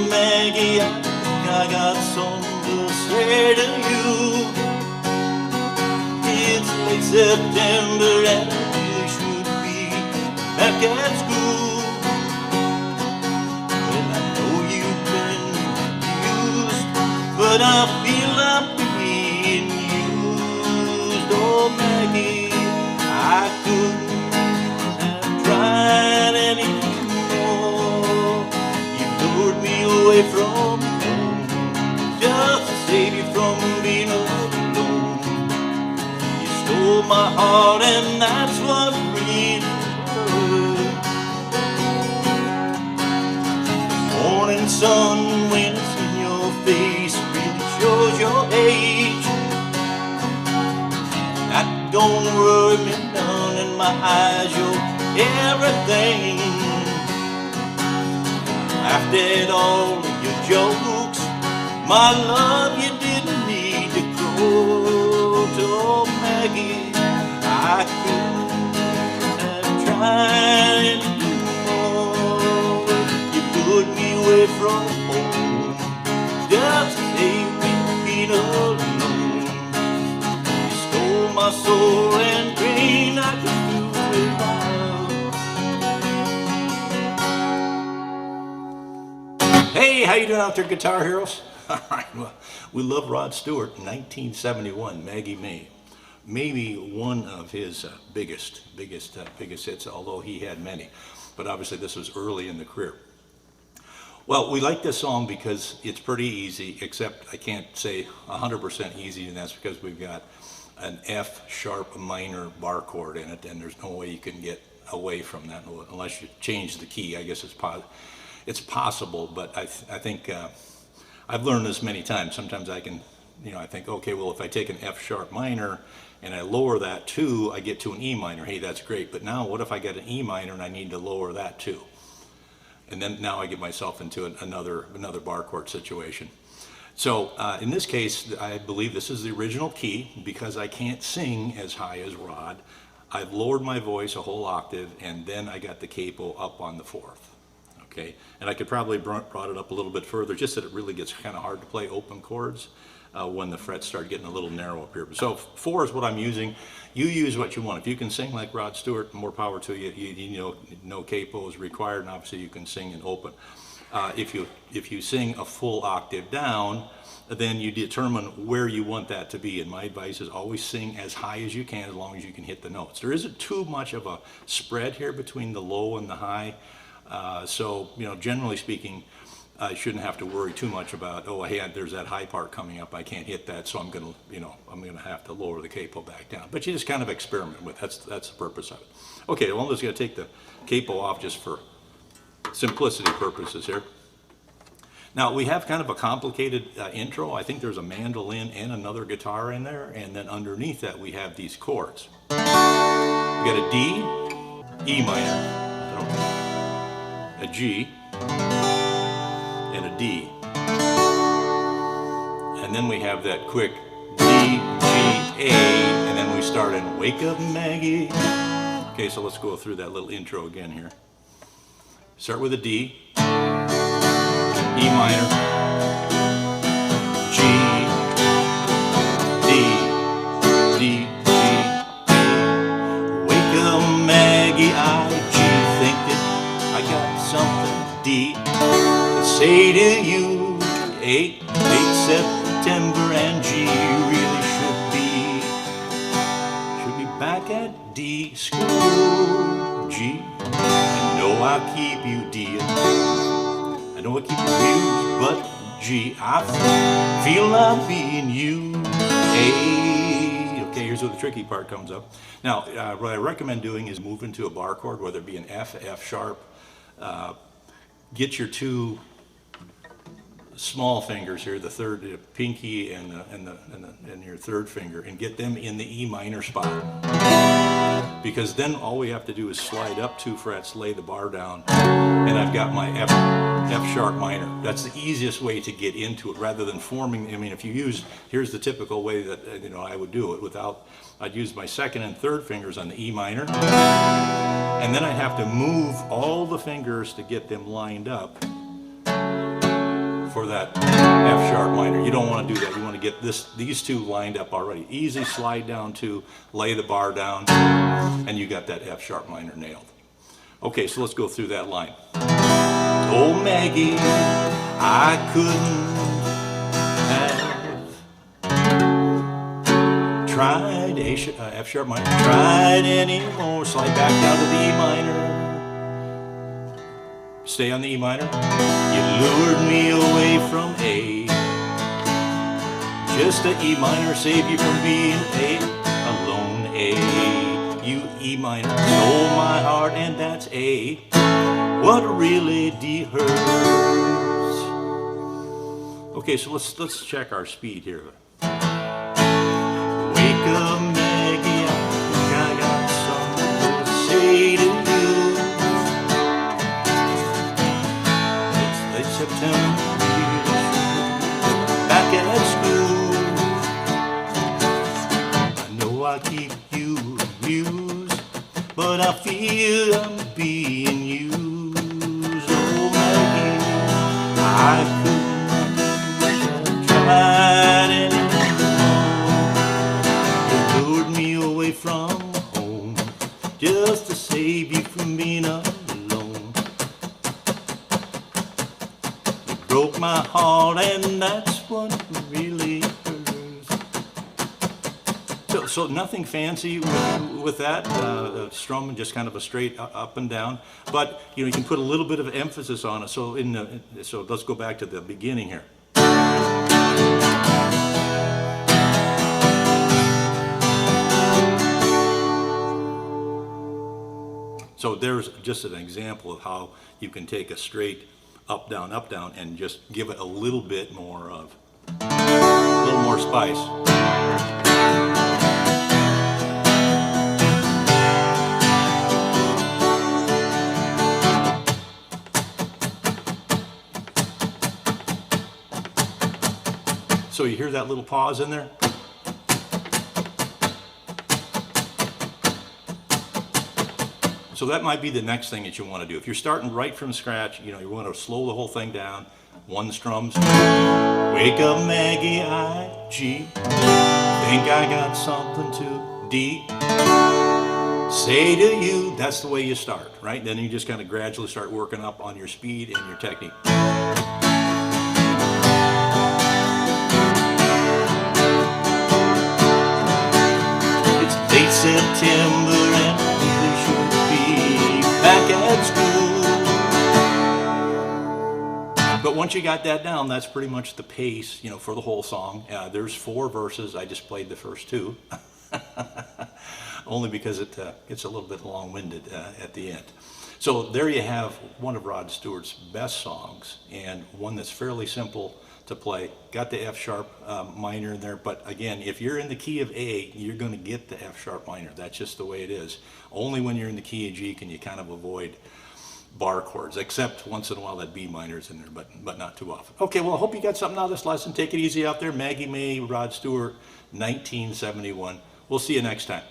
Maggie, I got something to say to you. It's late September and I really should be back at school. Well, I know you've been used, but I feel I'm being used. Oh Maggie, I couldn't have tried anymore. You lured me away from home just to save you from being alone. You stole my heart and that's what really hurt. Morning sun, when it's in your face, really shows your age. That don't worry me none, in my eyes you're everything. Laughed at all of your jokes, my love, you didn't need to grow. Oh Maggie, I couldn't have tried anymore. You put me away from home just to save me being alone. You stole my soul and pain I could do without. Hey, how you doing out there, Guitar Heroes? All right, well, we love Rod Stewart. 1971, Maggie May. Maybe one of his biggest hits, although he had many. But obviously this was early in the career. Well, we like this song because it's pretty easy, except I can't say 100% easy, and that's because we've got an F sharp minor bar chord in it, and there's no way you can get away from that unless you change the key. I guess it's possible, but I think I've learned this many times. Sometimes I can, I think, okay, well, if I take an F sharp minor and I lower that too, I get to an E minor. Hey, that's great. But now what if I get an E minor and I need to lower that too? And then now I get myself into another bar chord situation. So in this case, I believe this is the original key because I can't sing as high as Rod. I've lowered my voice a whole octave, and then I got the capo up on the fourth. Okay, and I could probably brought it up a little bit further, just that it really gets kind of hard to play open chords when the frets start getting a little narrow up here. So 4 is what I'm using. You use what you want. If you can sing like Rod Stewart, more power to you. You know, no capo is required, and obviously you can sing in open. If you sing a full octave down, then you determine where you want that to be. And my advice is always sing as high as you can, as long as you can hit the notes. There isn't too much of a spread here between the low and the high. So, generally speaking, I shouldn't have to worry too much about, oh, hey, there's that high part coming up, I can't hit that, so I'm gonna have to lower the capo back down. But you just kind of experiment with it. That's the purpose of it. Okay, well, I'm just gonna take the capo off just for simplicity purposes here. Now, we have kind of a complicated intro. I think there's a mandolin and another guitar in there, and then underneath that we have these chords. We got a D, E minor, a G, and a D. And then we have that quick D, G, A, and then we start in Wake Up Maggie. Okay, so let's go through that little intro again here. Start with a D, E minor, G, D, D, G, E. Wake up Maggie, I, G, think that I got something D to say to you. 8 September and G really should be back at D school. G, I know I'll keep you dear. I know I keep you amused, but G, I feel I'm being used. A. Okay, here's where the tricky part comes up. Now, what I recommend doing is move into a bar chord, whether it be an F, F sharp. Get your 2 small fingers here, the third, the pinky and your third finger, and get them in the E minor spot. Because then all we have to do is slide up 2 frets, lay the bar down, and I've got my F sharp minor. That's the easiest way to get into it, rather than forming. I mean, if you use, here's the typical way that I would do it. I'd use my 2nd and 3rd fingers on the E minor, and then I'd have to move all the fingers to get them lined up. for that F sharp minor. You don't want to do that. You want to get these two lined up already. Easy slide down to, lay the bar down, and you got that F sharp minor nailed. Okay, so let's go through that line. Oh Maggie, I couldn't have tried F sharp minor, tried anymore. Slide back down to the E minor. Stay on the E minor. You lured me away from A. Just a E minor saved you from being alone. A, you E minor stole my heart, and that's A. What really hurts. Okay, so let's check our speed here. Wake up, Maggie, I think I got something to say to you. It's late September, back at school. I know I keep you amused, but I feel I'm being used. Oh Maggie, I couldn't have tried anymore. You lured me away from home just to save you from being alone. You broke my heart, and that's what really hurts. So nothing fancy with that, strumming, just kind of a straight up and down. But you can put a little bit of emphasis on it. So so let's go back to the beginning here. So there's just an example of how you can take a straight up, down, and just give it a little bit more of, a little more spice. So you hear that little pause in there? So that might be the next thing that you want to do. If you're starting right from scratch, you want to slow the whole thing down. One strums. Wake up, Maggie, I, G. Think I got something to D. Say to you, that's the way you start, right? Then you just kind of gradually start working up on your speed and your technique. It's late September and we should be back at school. But once you got that down, that's pretty much the pace, for the whole song. There's 4 verses. I just played the first 2. Only because it gets a little bit long-winded at the end. So there you have one of Rod Stewart's best songs, and one that's fairly simple to play. Got the F sharp minor in there, but again, if you're in the key of A, you're going to get the F sharp minor. That's just the way it is. Only when you're in the key of G can you kind of avoid bar chords, except once in a while that B minor's in there, but not too often. Okay, well, I hope you got something out of this lesson. Take it easy out there. Maggie May, Rod Stewart, 1971. We'll see you next time.